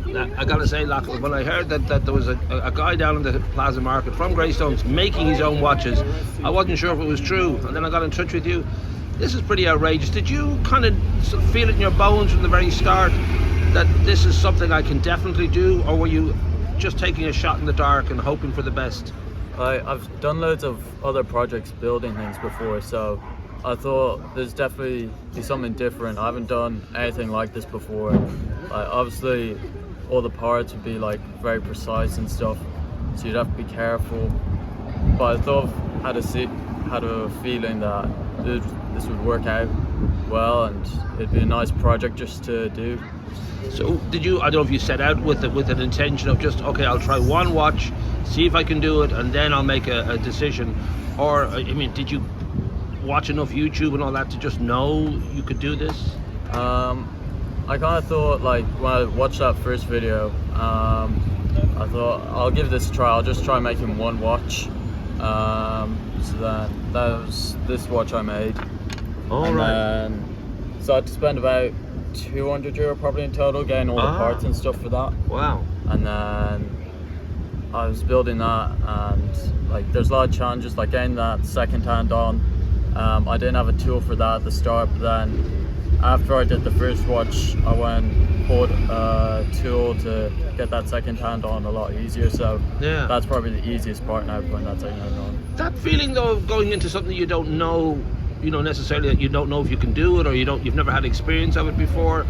I gotta say, Lachlan, when I heard that there was a guy down in the Plaza Market from Greystones making his own watches, I wasn't sure if it was true, and then I got in touch with you. This is pretty outrageous. Did you kind of feel it in your bones from the very start that this is something I can definitely do, or were you just taking a shot in the dark and hoping for the best? I've done loads of other projects building things before, so I thought there's definitely be something different. I haven't done anything like this before. Obviously all the parts would be like very precise and stuff, so you'd have to be careful, but I thought had a feeling that this would work out well and it'd be a nice project just to do. So did you, I don't know if you set out with an intention of just, okay, I'll try one watch, see if I can do it, and then I'll make a decision, or I mean, did you watch enough YouTube and all that to just know you could do this? I kind of thought, like, when I watched that first video, I thought I'll give this a try. I'll just try making one watch. So then that was this watch I made. So I had to spend about €200 probably in total, getting all the parts and stuff for that. Wow. And then I was building that, and like there's a lot of challenges, like getting that second hand on. I didn't have a tool for that at the start, but then after I did the first watch, I went and bought a tool to get that second hand on a lot easier. So yeah, that's probably the easiest part now, putting that second hand on. That feeling though of going into something you don't know, necessarily, that you don't know if you can do it, or you've never had experience of it before.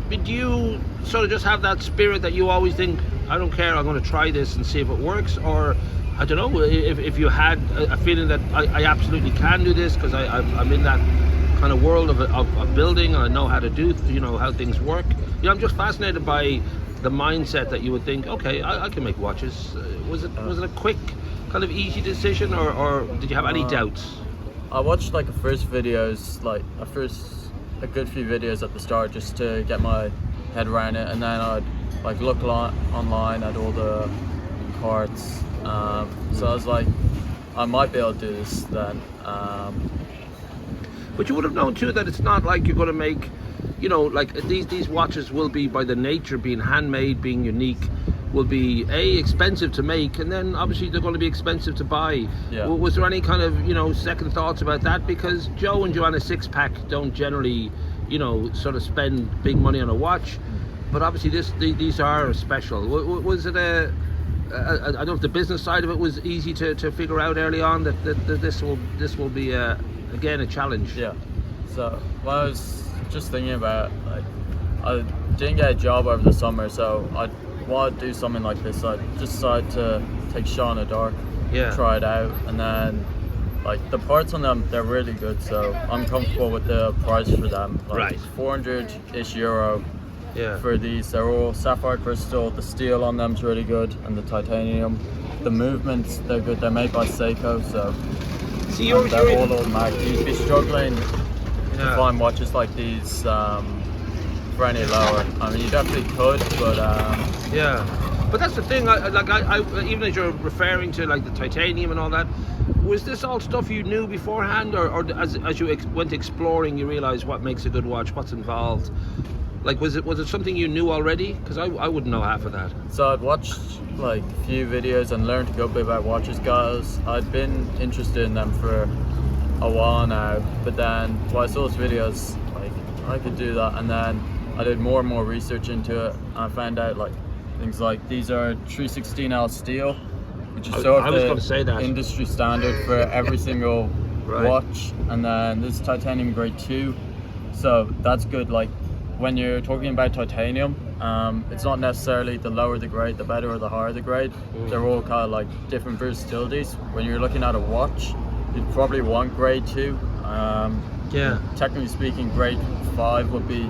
But do you sort of just have that spirit that you always think, I don't care, I'm going to try this and see if it works? Or I don't know, if you had a feeling that I absolutely can do this because I'm in that kind of world of building, and I know how to do, how things work. I'm just fascinated by the mindset that you would think, okay, I can make watches. Was it a quick, kind of easy decision, or did you have any doubts? I watched like a good few videos at the start just to get my head around it, and then I'd like look online at all the parts. So I was like, I might be able to do this then. But you would have known too that it's not like you're going to make, like these watches will be, by the nature being handmade, being unique, will be expensive to make, and then obviously they're going to be expensive to buy. Yeah. Was there any kind of second thoughts about that? Because Joe and Joanna Sixpack don't generally sort of spend big money on a watch, but obviously these are special. Was it I don't know if the business side of it was easy to figure out early on that this will be again a challenge? Yeah. So when I was just thinking about, like, I didn't get a job over the summer, so I wanted to do something like this. So I just decided to take a shot in the dark, try it out, and then like the parts on them, they're really good, so I'm comfortable with the price for them. Like, right. €400-ish. Yeah. For these, they're all sapphire crystal. The steel on them's really good, and the titanium. The movements, they're good. They're made by Seiko, so they're all automatic. You'd be struggling to find watches like these for any lower. I mean, you definitely could, but yeah. But that's the thing. I even as you're referring to like the titanium and all that, was this all stuff you knew beforehand, or as you went exploring, you realized what makes a good watch, what's involved? Like, was it something you knew already? Because I wouldn't know half of that. So I'd watched like a few videos and learned a good bit about watches, guys. I'd been interested in them for a while now, but then when I saw those videos, like, I could do that, and then I did more and more research into it, and I found out like things like these are 316L steel, which is sort of the industry standard for every single watch, and then this is titanium grade 2, so that's good. Like, when you're talking about titanium, it's not necessarily the lower the grade, the better, or the higher the grade. They're all kind of like different versatilities. When you're looking at a watch, you'd probably want grade 2. Technically speaking, grade 5 would be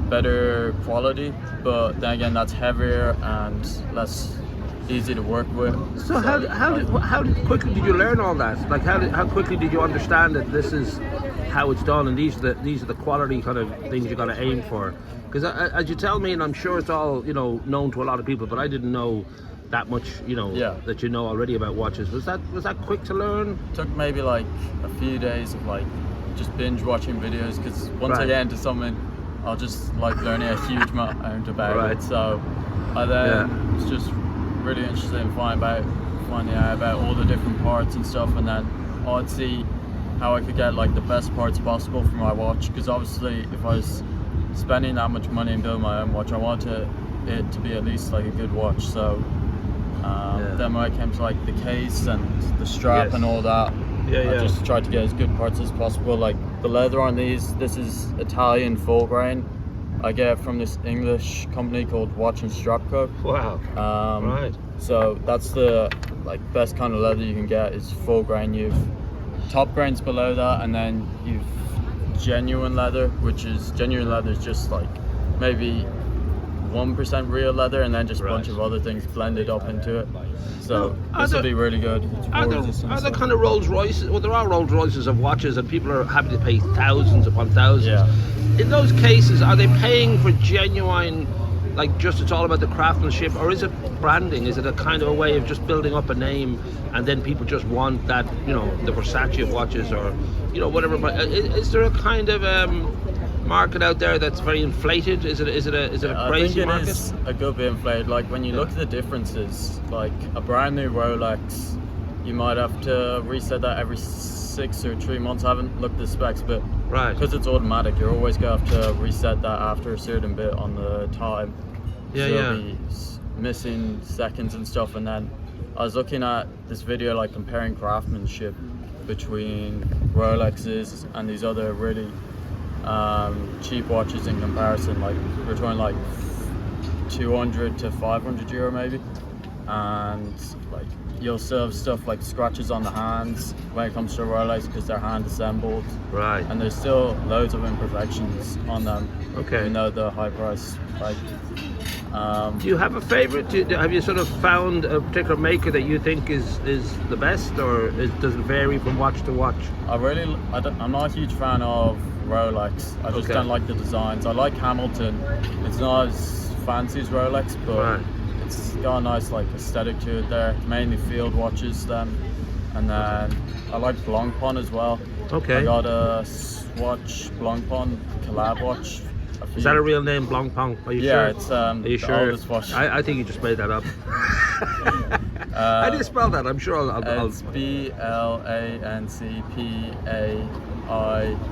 better quality, but then again, that's heavier and less easy to work with. So how quickly did you learn all that? Like, how quickly did you understand that this is how it's done, and these are the quality kind of things you got to aim for? Because as you tell me, and I'm sure it's all known to a lot of people, but I didn't know that much that you know already about watches. Was that quick to learn? It took maybe like a few days of like just binge watching videos, because once I get into something, I'll just like learning a huge amount about Right. it. So I then was just really interested in finding out about all the different parts and stuff, and then I'd see how I could get like the best parts possible for my watch, because obviously if I was spending that much money and building my own watch, I wanted it to be at least like a good watch. So then when it came to like the case and the strap and all that, I just tried to get as good parts as possible. Like the leather on these, this is Italian full grain. I get it from this English company called Watch and Strap Co. Wow. Right. So that's the like best kind of leather you can get, is full grain. You've top grains below that, and then you've genuine leather, which is just like maybe 1% real leather, and then just a bunch of other things blended up into it. So this will be really good. Are there kind of Rolls Royces? Well, there are Rolls Royces of watches, and people are happy to pay thousands upon thousands. Yeah. In those cases, are they paying for genuine, like just it's all about the craftsmanship, or is it branding? Is it a kind of a way of just building up a name, and then people just want that, you know, the Versace of watches, or you know, whatever? But is there a kind of market out there that's very inflated? Is it a crazy market? I think it is a good bit inflated. Like when you look at the differences, like a brand new Rolex, you might have to reset that every 6 or 3 months. I haven't looked at the specs, but because it's automatic, you're always going to have to reset that after a certain bit on the time. You'll be missing seconds and stuff. And then I was looking at this video like comparing craftsmanship between Rolexes and these other really cheap watches in comparison. Like we're talking like 200 to 500 euro maybe, and like you'll still have stuff like scratches on the hands when it comes to Rolex because they're hand assembled, right? And there's still loads of imperfections on them, even though they're high price. Like do you have a favorite? Have you sort of found a particular maker that you think is the best, or does it vary from watch to watch? I'm not a huge fan of Rolex. I just don't like the designs. I like Hamilton. It's not as fancy as Rolex, but it's got a nice like aesthetic to it there. Mainly field watches then. And then I like Blancpain as well. I got a Swatch Blancpain collab watch. Is that a real name, Blancpain? Are you sure? It's Are you the sure? oldest watch. I think you just made that up. How do you spell that? I'm sure I'll... It's BLANCPAI,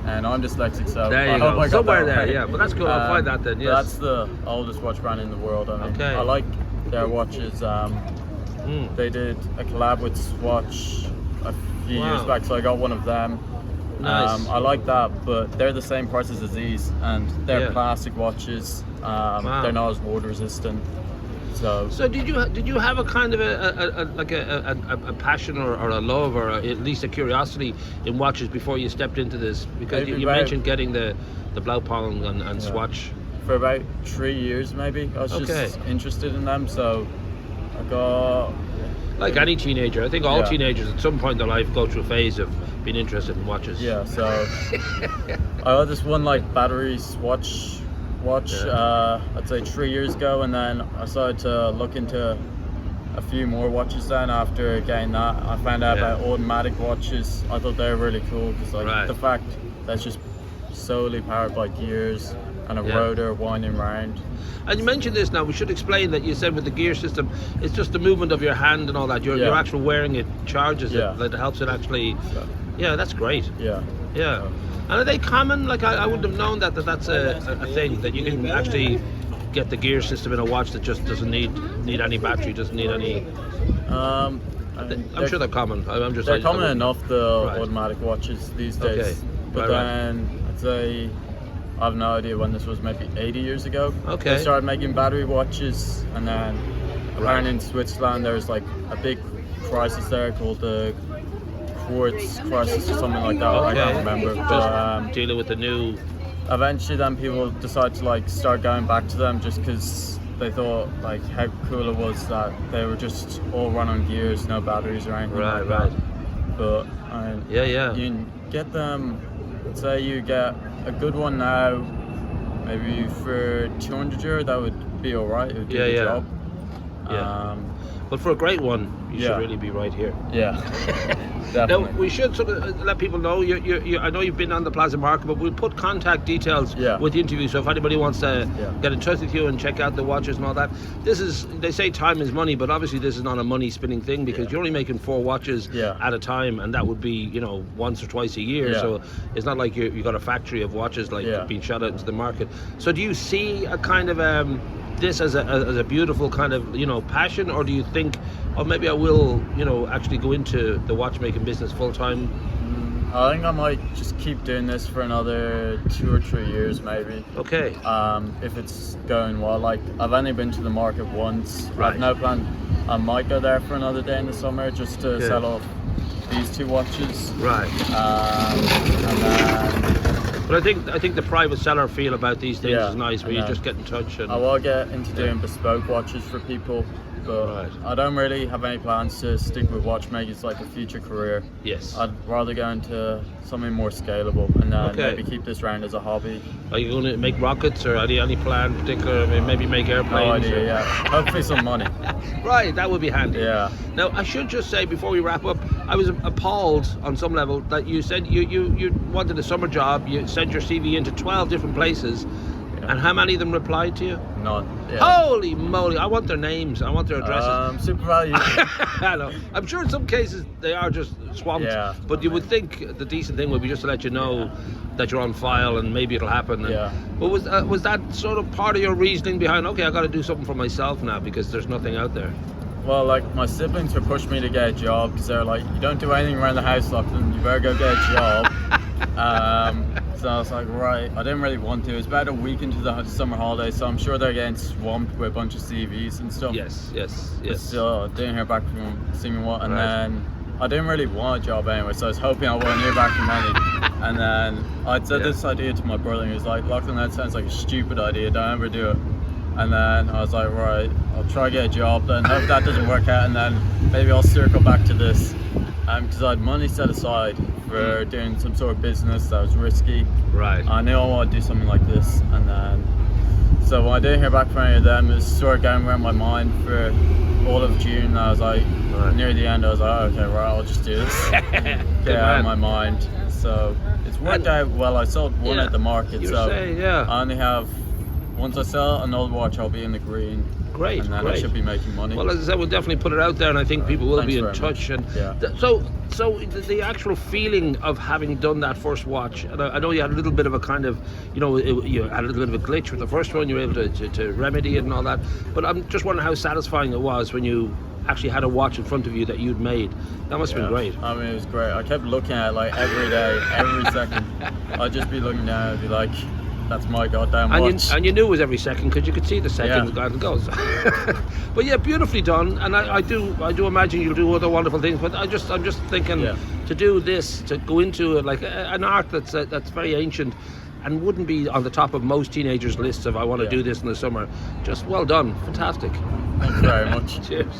I'm dyslexic, so there you go. Somewhere there, yeah. But that's cool. I'll find that then. Yes. That's the oldest watch brand in the world. I mean, I like their watches. They did a collab with Swatch a few years back, so I got one of them. Nice. I like that, but they're the same prices as these, and they're plastic watches. They're not as water resistant. So did you have a kind of a passion or a love, or at least a curiosity in watches before you stepped into this? Because you mentioned getting the Blancpain and Swatch. For about 3 years maybe. I was just interested in them, so I got... Like any teenager, I think all teenagers at some point in their life go through a phase of being interested in watches. Yeah, so I got this one like battery watch I'd say 3 years ago, and then I started to look into a few more watches. Then after getting that, I found out about automatic watches. I thought they were really cool because like the fact that's just solely powered by gears and a rotor winding round. And you mentioned this now, we should explain that you said with the gear system, it's just the movement of your hand and all that. Your actual wearing it charges it, that helps it actually. Yeah, that's great. Yeah. And are they common? Like I wouldn't have known that's a thing, that you can actually get the gear system in a watch that just doesn't need any battery, doesn't need any. I'm sure they're common. They're common enough, the automatic watches these days. But then I'd say, I have no idea when this was, maybe 80 years ago. They started making battery watches, and then apparently in Switzerland there's like a big crisis there called the Quartz crisis or something like that. I can't remember. Just dealing with the new. Eventually, then people decided to like start going back to them just because they thought like how cool it was that they were just all run on gears, no batteries or anything like that. But you can get them. Let's say you get a good one now, maybe for 200 euro, that would be alright. It would do the job. but for a great one, you should Yeah. really be right here. Yeah, Now, definitely. we should sort of let people know, I know you've been on the Plaza Market, but we'll put contact details Yeah. with the interview, so if anybody wants to Yeah. get in touch with you and check out the watches and all that, they say time is money, but obviously this is not a money spinning thing, because Yeah. you're only making 4 watches Yeah. at a time, and that would be, once or twice a year, Yeah. so it's not like you've got a factory of watches like Yeah. being shot out into the market. So do you see a kind of this as a beautiful kind of passion, or do you think, oh, maybe I will actually go into the watchmaking business full time? I think I might just keep doing this for another 2 or 3 years, maybe. Okay. If it's going well. Like, I've only been to the market once. Right. I've no plan. I might go there for another day in the summer just to Okay. sell off these 2 watches. Right. And then But I think the private seller feel about these things Yeah, is nice, where and you then just get in touch and I will get into doing bespoke watches for people, but Right. I don't really have any plans to stick with watchmaking as like a future career. yes. I'd rather go into something more scalable and then Okay. maybe keep this around as a hobby. Are you going to make rockets, or any plan particular? I mean, maybe make airplanes? No idea, or- yeah. Hopefully some money. Right, that would be handy. Yeah. Now, I should just say before we wrap up, I was appalled on some level that you said you wanted a summer job. You sent your CV into 12 different places, Yeah. and how many of them replied to you? None. Yeah. Holy moly! I want their names. I want their addresses. Super value. I know. I'm sure in some cases they are just swamped. Yeah, But you would think the decent thing would be just to let you know that you're on file and maybe it'll happen. And, Yeah. But was that sort of part of your reasoning behind? Okay, I got to do something for myself now because there's nothing out there. Well, like, my siblings were pushing me to get a job because they're like, you don't do anything around the house, Lachlan, you better go get a job. So I was like, right, I didn't really want to. It was about a week into the summer holidays, so I'm sure they're getting swamped with a bunch of CVs and stuff. Yes. But still, I didn't hear back from them, seeing what, and Right. then I didn't really want a job anyway, so I was hoping I wouldn't hear back from any. And then I'd said Yeah. this idea to my brother, and he was like, Lachlan, that sounds like a stupid idea, don't ever do it. And then I was like, right, I'll try to get a job, then hope that doesn't work out, and then maybe I'll circle back to this. Because I had money set aside for doing some sort of business that was risky. Right. I knew I wanted to do something like this, and then so when I didn't hear back from any of them, it was sort of going around my mind for all of June. And I was like, Right. near the end, I was like, okay, right, I'll just do this. Good Get it out of man. my mind. So it's worked out well. I sold one Yeah, at the market, you were so saying, yeah. I only have. Once I sell another watch, I'll be in the green. Great, And then great. I should be making money. Well, as I said, we'll definitely put it out there, and I think people will Thanks be in very touch. much. And Yeah. so the actual feeling of having done that first watch, and I know you had a little bit of a kind of, you had a little bit of a glitch with the first one. You were able to remedy it and all that. But I'm just wondering how satisfying it was when you actually had a watch in front of you that you'd made. That must have been great. I mean, it was great. I kept looking at it like every day, every second. I'd just be looking down and be like, that's my goddamn watch. And you knew it was every second because you could see the seconds Yeah. go and goes. But yeah, beautifully done. And I do imagine you'll do other wonderful things. But I'm just thinking Yeah. to do this, to go into it like an art that's very ancient and wouldn't be on the top of most teenagers' lists of I want to Yeah. do this in the summer. Just well done, fantastic. Thank you very much. Cheers.